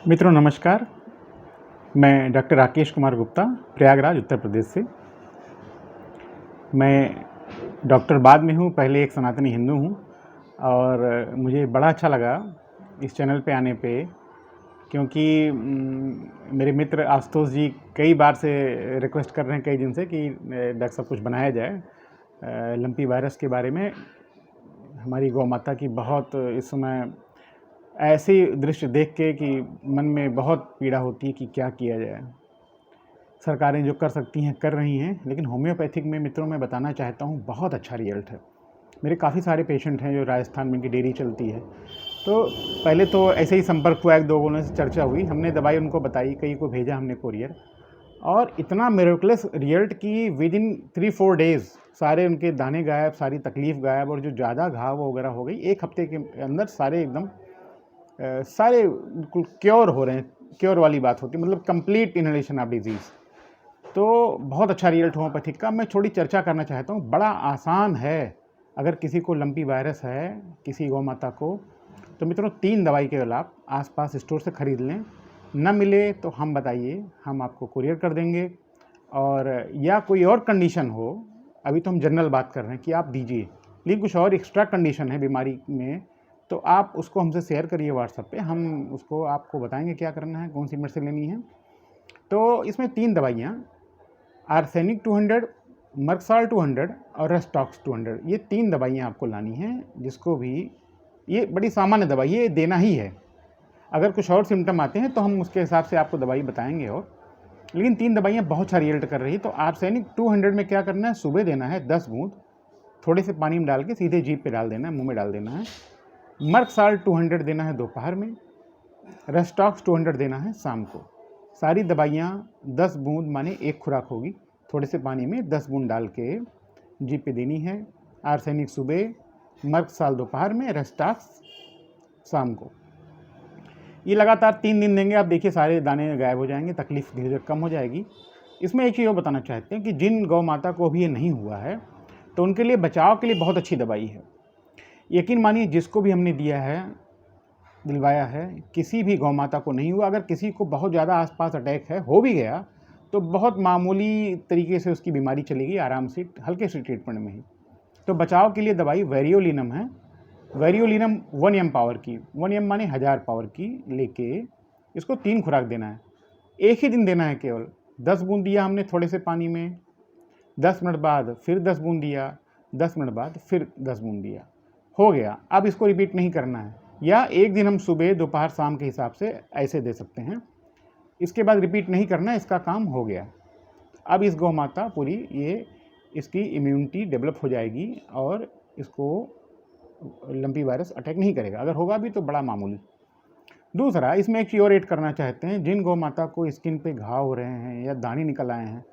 मित्रों नमस्कार। मैं डॉक्टर राकेश कुमार गुप्ता प्रयागराज उत्तर प्रदेश से। मैं डॉक्टर बाद में हूँ, पहले एक सनातनी हिंदू हूँ और मुझे बड़ा अच्छा लगा इस चैनल पे आने पे, क्योंकि मेरे मित्र आशुतोष जी कई बार से रिक्वेस्ट कर रहे हैं कई दिन से कि डॉक्टर साहब कुछ बनाया जाए लंपी वायरस के बारे में। हमारी गौ माता की बहुत इस समय ऐसे दृश्य देख के कि मन में बहुत पीड़ा होती है कि क्या किया जाए। सरकारें जो कर सकती हैं कर रही हैं, लेकिन होम्योपैथिक में मित्रों मैं बताना चाहता हूँ बहुत अच्छा रिजल्ट है। मेरे काफ़ी सारे पेशेंट हैं जो राजस्थान में इनकी डेयरी चलती है, तो पहले तो ऐसे ही संपर्क हुआ, एक दो गोलों से चर्चा हुई, हमने दवाई उनको बताई, कई को भेजा हमने कोरियर, और इतना मिरेकलस रिजल्ट कि विद इन 3-4 डेज़ सारे उनके दाने गायब, सारी तकलीफ़ गायब, और जो ज़्यादा घाव वगैरह हो गई 1 हफ्ते के अंदर सारे एकदम सारे बिल्कुल क्योर हो रहे हैं। क्योर वाली बात होती है, मतलब कंप्लीट इनहेलेशन ऑफ डिजीज़। तो बहुत अच्छा रिजल्ट होम्योपैथिक का। मैं थोड़ी चर्चा करना चाहता हूँ। बड़ा आसान है। अगर किसी को लंपी वायरस है, किसी गौ माता को, तो मित्रों 3 दवाई केवल आप आसपास स्टोर से ख़रीद लें। न मिले तो हम बताइए, हम आपको कुरियर कर देंगे। और या कोई और कंडीशन हो, अभी तो हम जनरल बात कर रहे हैं कि आप दीजिए, लेकिन कुछ और एक्स्ट्रा कंडीशन है बीमारी में, तो आप उसको हमसे शेयर करिए व्हाट्सएप पे, हम उसको आपको बताएंगे क्या करना है, कौन सी मेडिसिन लेनी है। तो इसमें 3 दवाइयाँ, आर्सेनिक 200, मर्कसाल 200 और रेस्टॉक्स 200, ये 3 दवाइयाँ आपको लानी हैं। जिसको भी, ये बड़ी सामान्य दवाई, ये देना ही है। अगर कुछ और सिम्टम आते हैं तो हम उसके हिसाब से आपको दवाई बताएंगे, और लेकिन 3 दवाइयाँ बहुत अच्छा रिजल्ट कर रही है। तो आर्सेनिक 200 में क्या करना है, सुबह देना है 10 बूंद, थोड़े से पानी में डाल के सीधे जीभ पे डाल देना है, मुँह में डाल देना है। मर्कसाल 200 देना है दोपहर में, रेस्टॉक्स 200 देना है शाम को। सारी दवाइयाँ 10 बूंद माने 1 खुराक होगी, थोड़े से पानी में 10 बूंद डाल के जीभ पे देनी है। आर्सेनिक सुबह, मर्कसाल दोपहर में, रेस्टॉक्स शाम को। ये लगातार 3 दिन देंगे, आप देखिए सारे दाने गायब हो जाएंगे, तकलीफ धीरे धीरे कम हो जाएगी। इसमें एक चीज़ और बताना चाहते हैं कि जिन गौ माता को भी ये नहीं हुआ है, तो उनके लिए बचाव के लिए बहुत अच्छी दवाई है। यकीन मानिए, जिसको भी हमने दिया है, दिलवाया है, किसी भी गौ माता को नहीं हुआ। अगर किसी को बहुत ज़्यादा आसपास अटैक है, हो भी गया, तो बहुत मामूली तरीके से उसकी बीमारी चलेगी, आराम से, हल्के से ट्रीटमेंट में ही। तो बचाव के लिए दवाई वेरियोलिनम है। वेरियोलिनम 1 एम पावर की, 1 एम माने 1000 पावर की, लेके इसको 3 खुराक देना है। एक ही दिन देना है केवल। 10 बूंद दिया हमने थोड़े से पानी में, 10 मिनट बाद फिर 10 बूंद दिया, 10 मिनट बाद फिर 10 बूंद दिया, हो गया। अब इसको रिपीट नहीं करना है, या एक दिन हम सुबह दोपहर शाम के हिसाब से ऐसे दे सकते हैं। इसके बाद रिपीट नहीं करना, इसका काम हो गया। अब इस गौ माता पूरी, ये इसकी इम्यूनिटी डेवलप हो जाएगी और इसको लंपी वायरस अटैक नहीं करेगा। अगर होगा भी तो बड़ा मामूली। दूसरा, इसमें एक चीज़ और ऐड करना चाहते हैं। जिन गौ माता को स्किन पे घाव हो रहे हैं या दाने निकल आए हैं,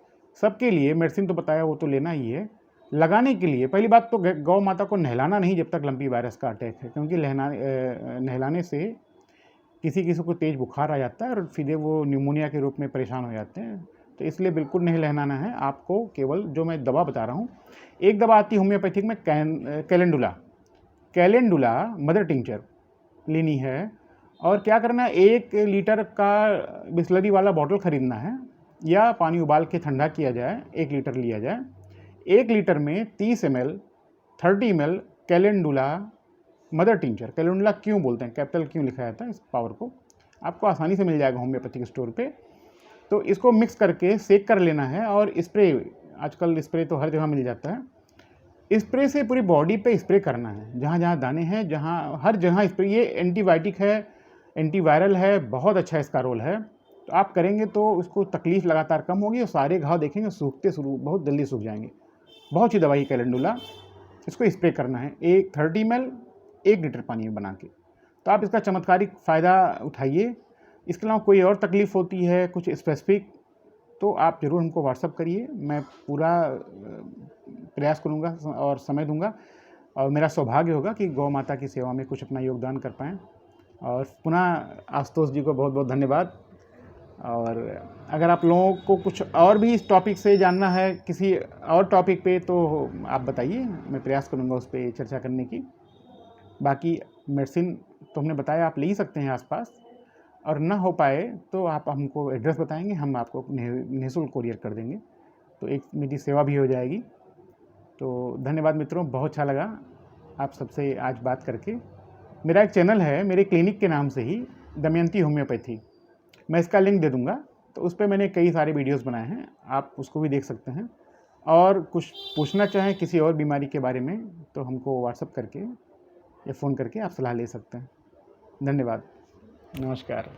सबके लिए मेडिसिन तो बताया, वो तो लेना ही है। लगाने के लिए पहली बात तो गौ माता को नहलाना नहीं जब तक लंपी वायरस का अटैक है, क्योंकि नहलाने से किसी किसी को तेज़ बुखार आ जाता है और सीधे वो न्यूमोनिया के रूप में परेशान हो जाते हैं। तो इसलिए बिल्कुल नहीं नहलाना है आपको। केवल जो मैं दवा बता रहा हूँ, एक दवा आती है होम्योपैथिक में, कैलेंडुला मदर टिंचर लेनी है। और क्या करना है, 1 लीटर का बिस्लरी वाला बॉटल ख़रीदना है, या पानी उबाल के ठंडा किया जाए, 1 लीटर लिया जाए। 1 लीटर में 30 ml 30 ml calendula mother tincture. Calendula क्यों बोलते हैं, कैपिटल क्यों लिखा जाता है, इस पावर को आपको आसानी से मिल जाएगा होम्योपैथिक स्टोर पे। तो इसको मिक्स करके सेक कर लेना है, और स्प्रे, आजकल स्प्रे तो हर जगह मिल जाता है, स्प्रे से पूरी बॉडी पे स्प्रे करना है, जहाँ जहाँ दाने हैं, जहाँ हर जगह स्प्रे। ये एंटीबायोटिक है, एंटीवायरल है, बहुत अच्छा इसका रोल है। तो आप करेंगे तो उसको तकलीफ लगातार कम होगी, और सारे घाव देखेंगे सूखते शुरू, बहुत जल्दी सूख जाएंगे। बहुत सी दवाई कैलेंडुला, इसको स्प्रे करना है 30 ml 1 लीटर पानी में बना के। तो आप इसका चमत्कारिक फ़ायदा उठाइए। इसके अलावा कोई और तकलीफ़ होती है कुछ स्पेसिफिक, तो आप ज़रूर हमको व्हाट्सअप करिए, मैं पूरा प्रयास करूँगा और समय दूंगा, और मेरा सौभाग्य होगा कि गौ माता की सेवा में कुछ अपना योगदान कर पाएँ। और पुनः आशुतोष जी को बहुत बहुत धन्यवाद। और अगर आप लोगों को कुछ और भी इस टॉपिक से जानना है, किसी और टॉपिक पे, तो आप बताइए, मैं प्रयास करूँगा उस पर चर्चा करने की। बाकी मेडिसिन तो हमने बताया, आप ले ही सकते हैं आसपास। और ना हो पाए तो आप हमको एड्रेस बताएंगे, हम आपको निःशुल्क कोरियर कर देंगे, तो एक मेरी सेवा भी हो जाएगी। तो धन्यवाद मित्रों, बहुत अच्छा लगा आप सबसे आज बात करके। मेरा एक चैनल है मेरे क्लिनिक के नाम से ही, दमयंती होम्योपैथी, मैं इसका लिंक दे दूँगा। तो उस पे मैंने कई सारे वीडियोज़ बनाए हैं, आप उसको भी देख सकते हैं। और कुछ पूछना चाहें किसी और बीमारी के बारे में तो हमको व्हाट्सएप करके या फ़ोन करके आप सलाह ले सकते हैं। धन्यवाद, नमस्कार।